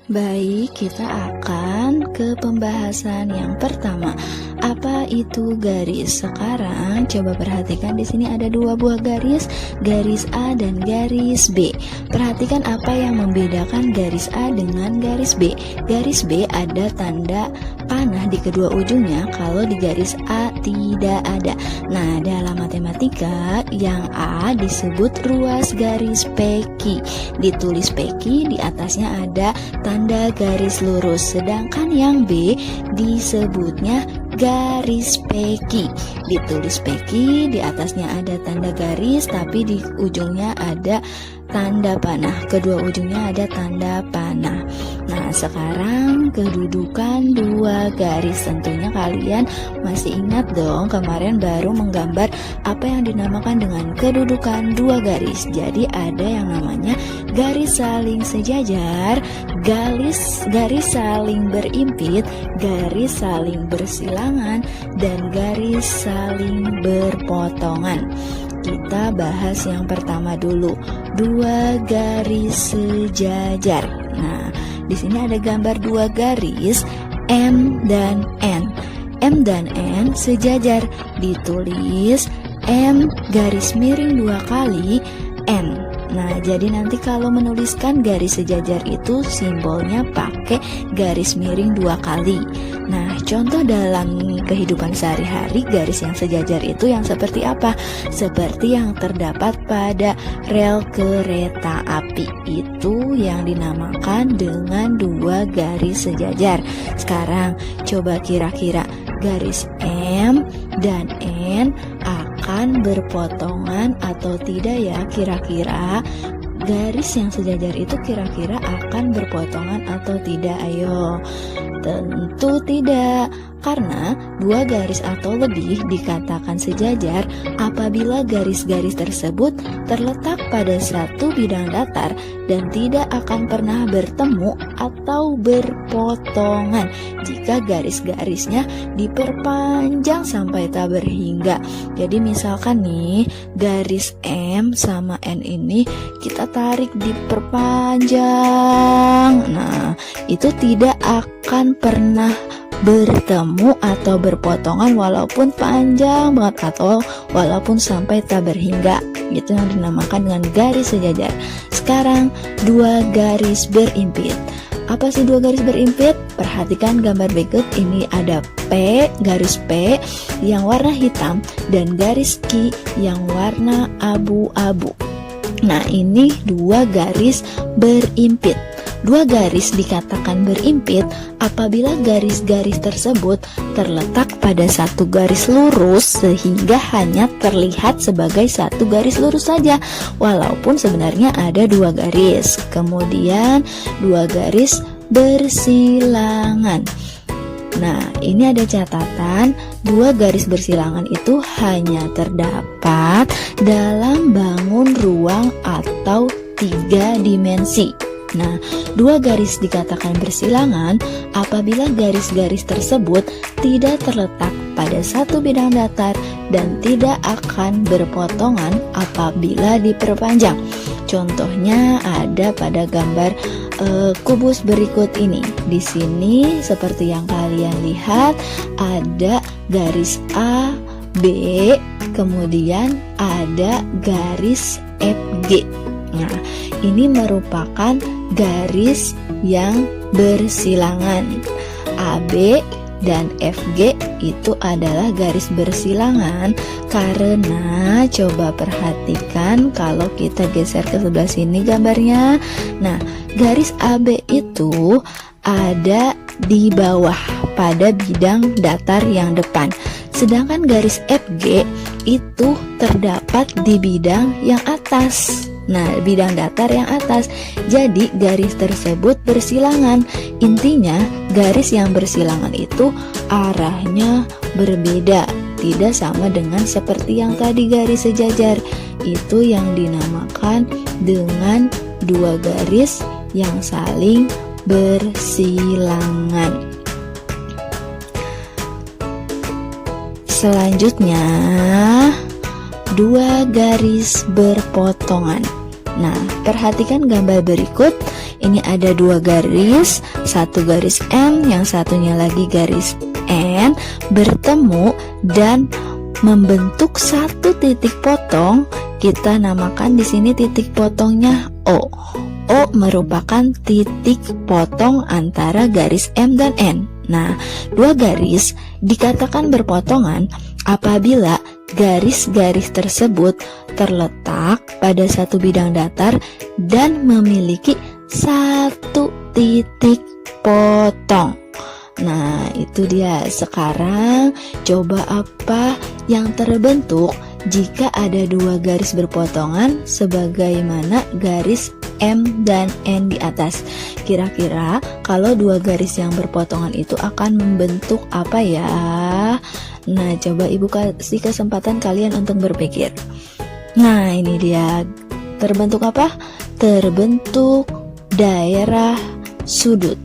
Baik, kita akan ke pembahasan yang pertama. Apa itu garis? Sekarang coba perhatikan di sini ada dua buah garis A dan garis B. Perhatikan apa yang membedakan garis A dengan garis B. Garis B ada tanda panah di kedua ujungnya, kalau di garis A tidak ada. Nah, dalam matematika yang A disebut ruas garis PQ. Ditulis PQ, di atasnya ada tanda garis lurus, sedangkan yang B disebutnya garis PQ. Ditulis PQ, di atasnya ada tanda garis, tapi di ujungnya ada tanda panah. Kedua ujungnya ada tanda panah. Nah, sekarang kedudukan dua garis. Tentunya kalian masih ingat dong, kemarin baru menggambar apa yang dinamakan dengan kedudukan dua garis. Jadi ada yang namanya garis saling sejajar, garis saling berimpit, garis saling bersilangan, dan garis saling berpotongan. Kita bahas yang pertama dulu, dua garis sejajar. Nah, di sini ada gambar dua garis M dan N. M dan N sejajar, ditulis M garis miring dua kali N. Nah, jadi nanti kalau menuliskan garis sejajar itu simbolnya pakai garis miring dua kali. Nah, contoh dalam kehidupan sehari-hari garis yang sejajar itu yang seperti apa? Seperti yang terdapat pada rel kereta api, itu yang dinamakan dengan dua garis sejajar. Sekarang coba kira-kira garis M dan N akan berpotongan atau tidak ya? Kira-kira garis yang sejajar itu kira-kira akan berpotongan atau tidak? Ayo. Tentu tidak, karena dua garis atau lebih dikatakan sejajar apabila garis-garis tersebut terletak pada satu bidang datar dan tidak akan pernah bertemu atau berpotongan jika garis-garisnya diperpanjang sampai tak berhingga. Jadi misalkan nih, garis M sama N ini kita tarik diperpanjang. Nah, itu tidak akan pernah bertemu atau berpotongan walaupun panjang banget atau walaupun sampai tak berhingga. Itu yang dinamakan dengan garis sejajar. Sekarang dua garis berimpit. Apa sih dua garis berimpit? Perhatikan gambar berikut. Ini ada P, garis P yang warna hitam dan garis Q yang warna abu-abu. Nah, ini dua garis berimpit. Dua garis dikatakan berimpit apabila garis-garis tersebut terletak pada satu garis lurus sehingga hanya terlihat sebagai satu garis lurus saja, walaupun sebenarnya ada dua garis. Kemudian dua garis bersilangan. Nah, ini ada catatan, dua garis bersilangan itu hanya terdapat dalam bangun ruang atau tiga dimensi. Nah, dua garis dikatakan bersilangan apabila garis-garis tersebut tidak terletak pada satu bidang datar dan tidak akan berpotongan apabila diperpanjang. Contohnya ada pada gambar kubus berikut ini. Di sini seperti yang kalian lihat ada garis A, B, kemudian ada garis FG. Nah, ini merupakan garis yang bersilangan. AB dan FG itu adalah garis bersilangan karena coba perhatikan kalau kita geser ke sebelah sini gambarnya. Nah, garis AB itu ada di bawah pada bidang datar yang depan. Sedangkan garis FG itu terdapat di bidang yang atas. Nah, bidang datar yang atas. Jadi garis tersebut bersilangan. Intinya garis yang bersilangan itu arahnya berbeda, tidak sama dengan seperti yang tadi garis sejajar. Itu yang dinamakan dengan dua garis yang saling bersilangan. Selanjutnya, dua garis berpotongan. Nah, perhatikan gambar berikut. Ini ada dua garis, satu garis M, yang satunya lagi garis N, bertemu dan membentuk satu titik potong. Kita namakan di sini titik potongnya O. O merupakan titik potong antara garis M dan N. Nah, dua garis dikatakan berpotongan apabila garis-garis tersebut terletak pada satu bidang datar dan memiliki satu titik potong. Nah, itu dia. Sekarang coba apa yang terbentuk jika ada dua garis berpotongan sebagaimana garis M dan N di atas. Kira-kira kalau dua garis yang berpotongan itu akan membentuk apa ya? Nah, coba Ibu kasih kesempatan kalian untuk berpikir. Nah, ini dia. Terbentuk apa? Terbentuk daerah sudut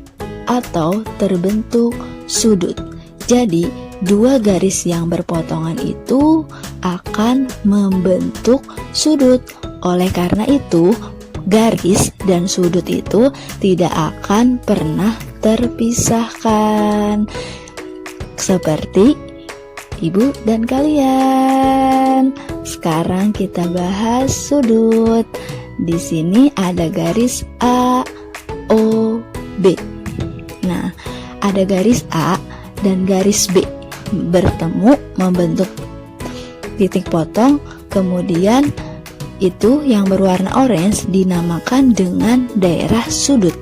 atau terbentuk sudut. Jadi, dua garis yang berpotongan itu akan membentuk sudut. Oleh karena itu, garis dan sudut itu tidak akan pernah terpisahkan. Seperti Ibu dan kalian. Sekarang kita bahas sudut. Di sini ada garis A, O, B. Nah, ada garis A dan garis B bertemu membentuk titik potong, kemudian itu yang berwarna orange dinamakan dengan daerah sudut.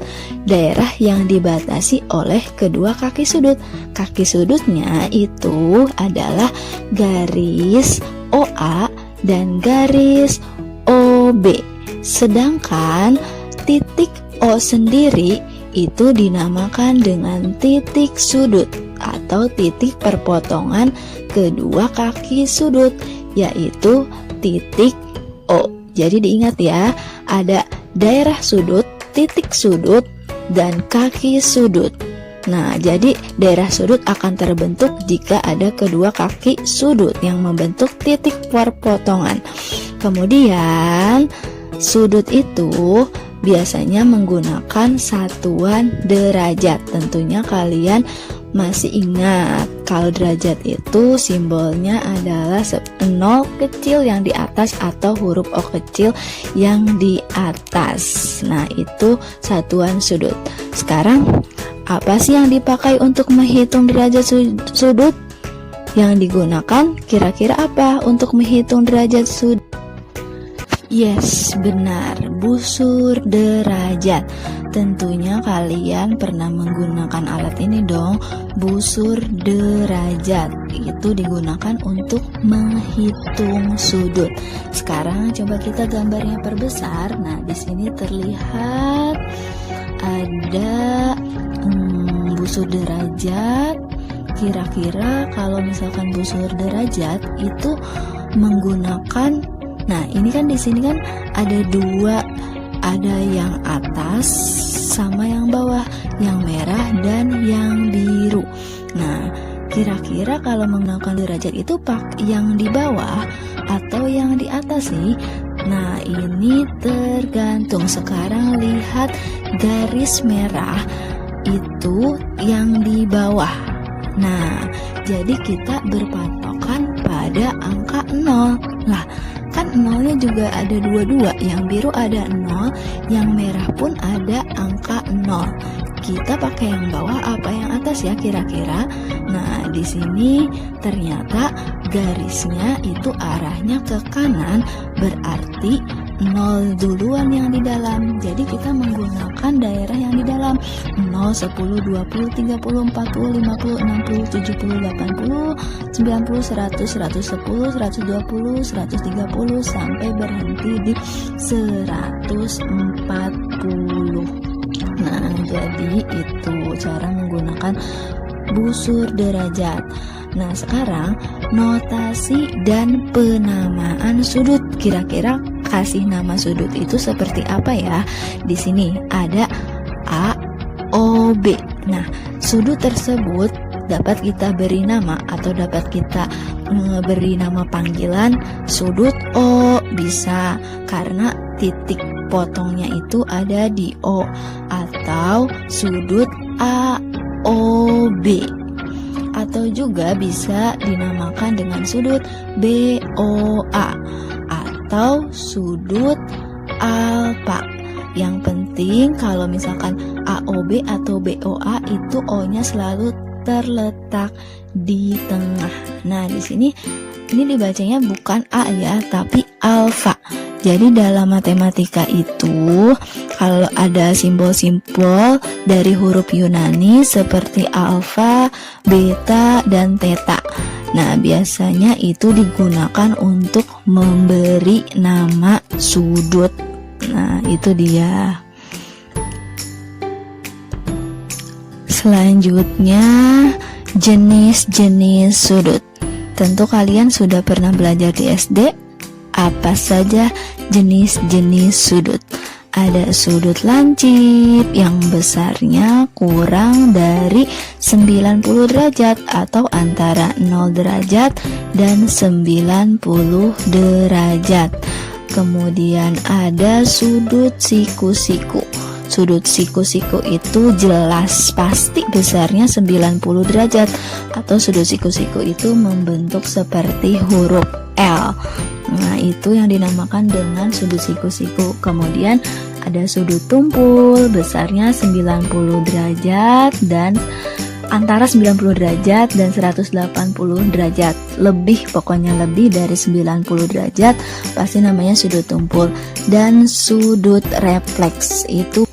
Daerah yang dibatasi oleh kedua kaki sudut. Kaki sudutnya itu adalah garis OA dan garis OB. Sedangkan titik O sendiri itu dinamakan dengan titik sudut atau titik perpotongan kedua kaki sudut, yaitu titik O. Jadi diingat ya, ada daerah sudut, titik sudut, dan kaki sudut. Nah, jadi daerah sudut akan terbentuk jika ada kedua kaki sudut yang membentuk titik perpotongan. Kemudian sudut itu biasanya menggunakan satuan derajat. Tentunya kalian masih ingat kalau derajat itu simbolnya adalah 0 kecil yang di atas atau huruf O kecil yang di atas. Nah, itu satuan sudut. Sekarang apa sih yang dipakai untuk menghitung derajat sudut? Yang digunakan kira-kira apa untuk menghitung derajat sudut? Yes, benar, busur derajat. Tentunya kalian pernah menggunakan alat ini dong, busur derajat. Itu digunakan untuk menghitung sudut. Sekarang coba kita gambarnya perbesar. Nah, di sini terlihat ada busur derajat. Kira-kira kalau misalkan busur derajat itu menggunakan, nah ini kan di sini kan ada dua, ada yang atas sama yang bawah, yang merah dan yang biru. Nah, kira-kira kalau menggunakan derajat itu yang di bawah atau yang di atas sih? Nah, ini tergantung. Sekarang lihat garis merah itu yang di bawah. Nah, jadi kita berpatokan pada angka 0. Lah, kan nolnya juga ada dua-dua, yang biru ada 0, yang merah pun ada angka 0. Kita pakai yang bawah apa yang atas ya kira-kira? Nah, di sini ternyata garisnya itu arahnya ke kanan, berarti 0 duluan yang di dalam. Jadi kita menggunakan daerah yang di dalam 0, 10, 20, 30, 40, 50, 60, 70, 80, 90, 100, 110, 120, 130 sampai berhenti di 140. Nah, jadi itu cara menggunakan busur derajat. Nah, sekarang notasi dan penamaan sudut. Kira-kira kasih nama sudut itu seperti apa ya? Di sini ada A, O, B. Nah, sudut tersebut dapat kita beri nama atau dapat kita beri nama panggilan sudut O, bisa karena titik potongnya itu ada di O, atau sudut AOB, atau juga bisa dinamakan dengan sudut BOA atau sudut alfa. Yang penting kalau misalkan AOB atau BOA itu O-nya selalu terletak di tengah. Nah, di sini ini dibacanya bukan A ya, tapi alfa. Jadi dalam matematika itu kalau ada simbol-simbol dari huruf Yunani seperti alfa, beta, dan theta. Nah, biasanya itu digunakan untuk memberi nama sudut. Nah, itu dia. Selanjutnya, jenis-jenis sudut. Tentu kalian sudah pernah belajar di SD. Apa saja jenis-jenis sudut? Ada sudut lancip yang besarnya kurang dari 90 derajat atau antara 0 derajat dan 90 derajat. Kemudian ada sudut siku-siku. Sudut siku-siku itu jelas pasti besarnya 90 derajat, atau sudut siku-siku itu membentuk seperti huruf L. Nah, itu yang dinamakan dengan sudut siku-siku. Kemudian ada sudut tumpul, besarnya 90 derajat dan antara 90 derajat dan 180 derajat. Lebih, pokoknya lebih dari 90 derajat pasti namanya sudut tumpul. Dan sudut refleks itu.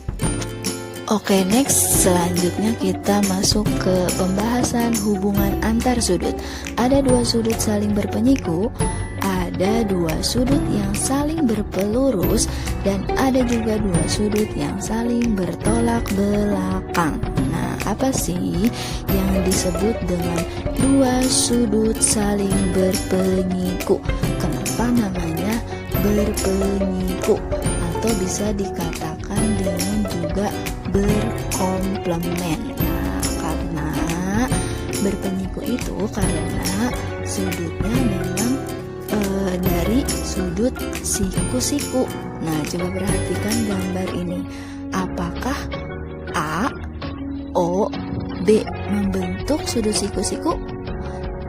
Oke, next, selanjutnya kita masuk ke pembahasan hubungan antar sudut. Ada dua sudut saling berpenyiku, ada dua sudut yang saling berpelurus, dan ada juga dua sudut yang saling bertolak belakang. Nah, apa sih yang disebut dengan dua sudut saling berpenyiku? Kenapa namanya berpenyiku? Atau bisa dikatakan dengan juga berkomplement. Nah, karena berpenyiku itu karena sudutnya memang dari sudut siku-siku. Nah, coba perhatikan gambar ini. Apakah A, O, B membentuk sudut siku-siku?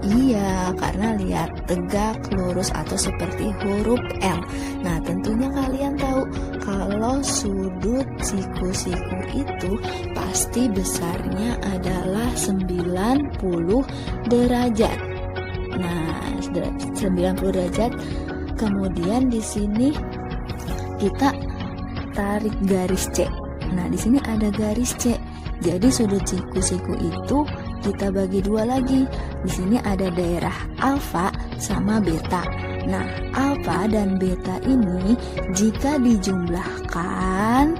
Iya, karena lihat tegak, lurus, atau seperti huruf L. Nah, tentunya kalian tahu kalau sudut siku-siku itu pasti besarnya adalah 90 derajat. Nah, 90 derajat. Kemudian di sini kita tarik garis C. Nah, di sini ada garis C. Jadi sudut siku-siku itu kita bagi dua lagi. Di sini ada daerah alfa sama beta. Nah, alfa dan beta ini jika dijumlahkan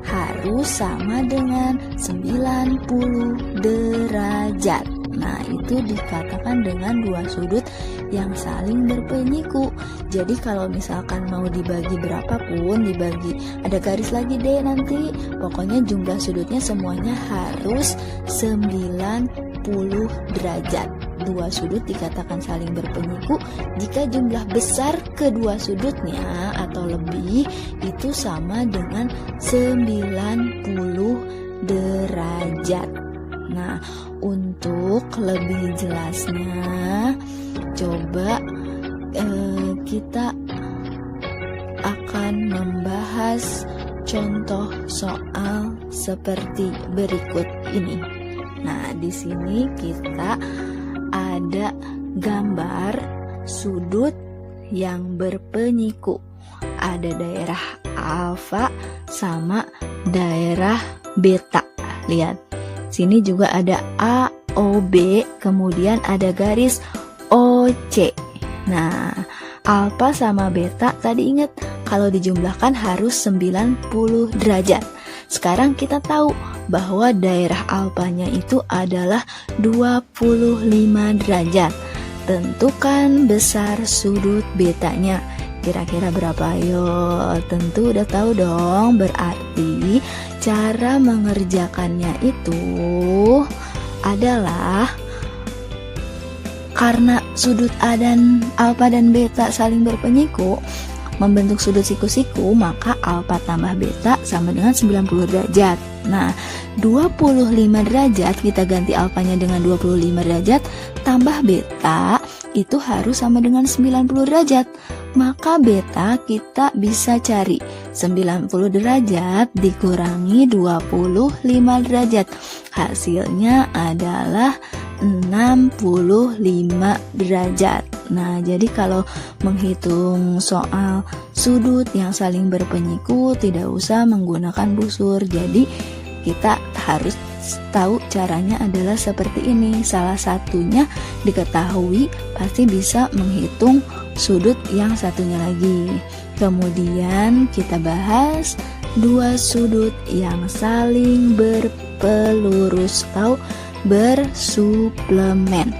harus sama dengan 90 derajat. Nah, itu dikatakan dengan dua sudut yang saling berpenyiku. Jadi kalau misalkan mau dibagi berapapun, dibagi ada garis lagi deh nanti. Pokoknya jumlah sudutnya semuanya harus 90 derajat. Dua sudut dikatakan saling berpenyiku jika jumlah besar kedua sudutnya atau lebih itu sama dengan 90 derajat. Nah, untuk lebih jelasnya coba kita akan membahas contoh soal seperti berikut ini. Nah, di sini kita ada gambar sudut yang berpenyiku. Ada daerah alfa sama daerah beta. Lihat. Sini juga ada AOB, kemudian ada garis OC. Nah, alfa sama beta tadi ingat kalau dijumlahkan harus 90 derajat. Sekarang kita tahu bahwa daerah alfanya itu adalah 25 derajat. Tentukan besar sudut betanya. Kira-kira berapa? Ayo, tentu udah tahu dong. Berarti cara mengerjakannya itu adalah karena sudut A dan alfa dan beta saling berpenyiku, membentuk sudut siku-siku, maka alfa tambah beta sama dengan 90 derajat. Nah, 25 derajat kita ganti alfanya dengan 25 derajat tambah beta itu harus sama dengan 90 derajat. Maka beta kita bisa cari 90 derajat dikurangi 25 derajat. Hasilnya adalah 65 derajat. Nah, jadi kalau menghitung soal sudut yang saling berpenyiku tidak usah menggunakan busur. Jadi kita harus tahu caranya adalah seperti ini. Salah satunya diketahui, pasti bisa menghitung sudut yang satunya lagi. Kemudian kita bahas dua sudut yang saling berpelurus atau bersuplemen.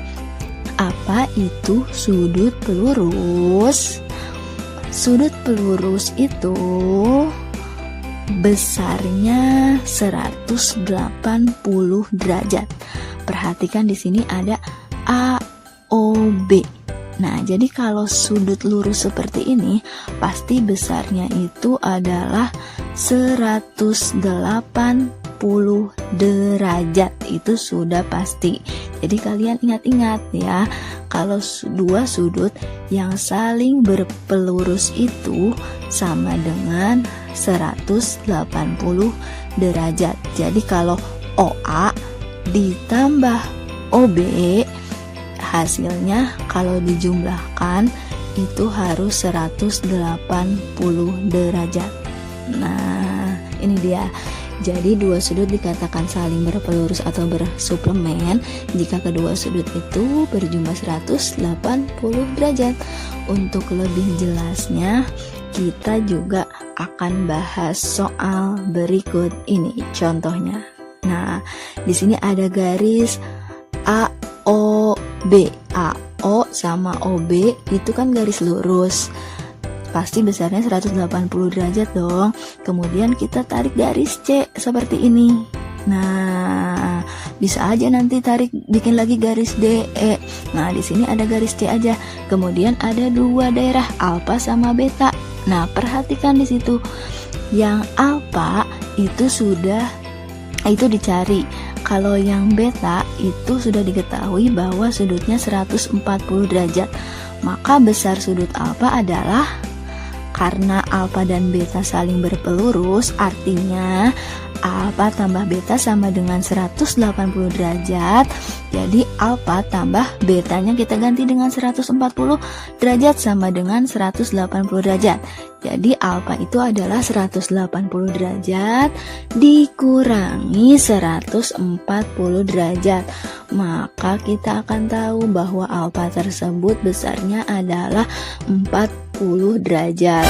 Apa itu sudut pelurus? Sudut pelurus itu besarnya 180 derajat. Perhatikan di sini ada AOB. Nah, jadi kalau sudut lurus seperti ini, pasti besarnya itu adalah 180 derajat. Itu sudah pasti. Jadi kalian ingat-ingat ya, kalau dua sudut yang saling berpelurus itu sama dengan 180 derajat. Jadi kalau OA ditambah OB, hasilnya kalau dijumlahkan itu harus 180 derajat. Nah, ini dia. Jadi dua sudut dikatakan saling berpelurus atau bersuplemen jika kedua sudut itu berjumlah 180 derajat. Untuk lebih jelasnya, kita juga akan bahas soal berikut ini contohnya. Nah, di sini ada garis AOB. AO sama OB itu kan garis lurus. Pasti besarnya 180 derajat dong. Kemudian kita tarik garis C seperti ini. Nah, bisa aja nanti bikin lagi garis DE. Nah, di sini ada garis C aja. Kemudian ada dua daerah alfa sama beta. Nah, perhatikan di situ. Yang alfa itu dicari. Kalau yang beta itu sudah diketahui bahwa sudutnya 140 derajat. Maka besar sudut alfa adalah, karena alfa dan beta saling berpelurus, artinya alfa tambah beta sama dengan 180 derajat. Jadi alfa tambah betanya kita ganti dengan 140 derajat sama dengan 180 derajat. Jadi alfa itu adalah 180 derajat dikurangi 140 derajat. Maka kita akan tahu bahwa alfa tersebut besarnya adalah 40 derajat.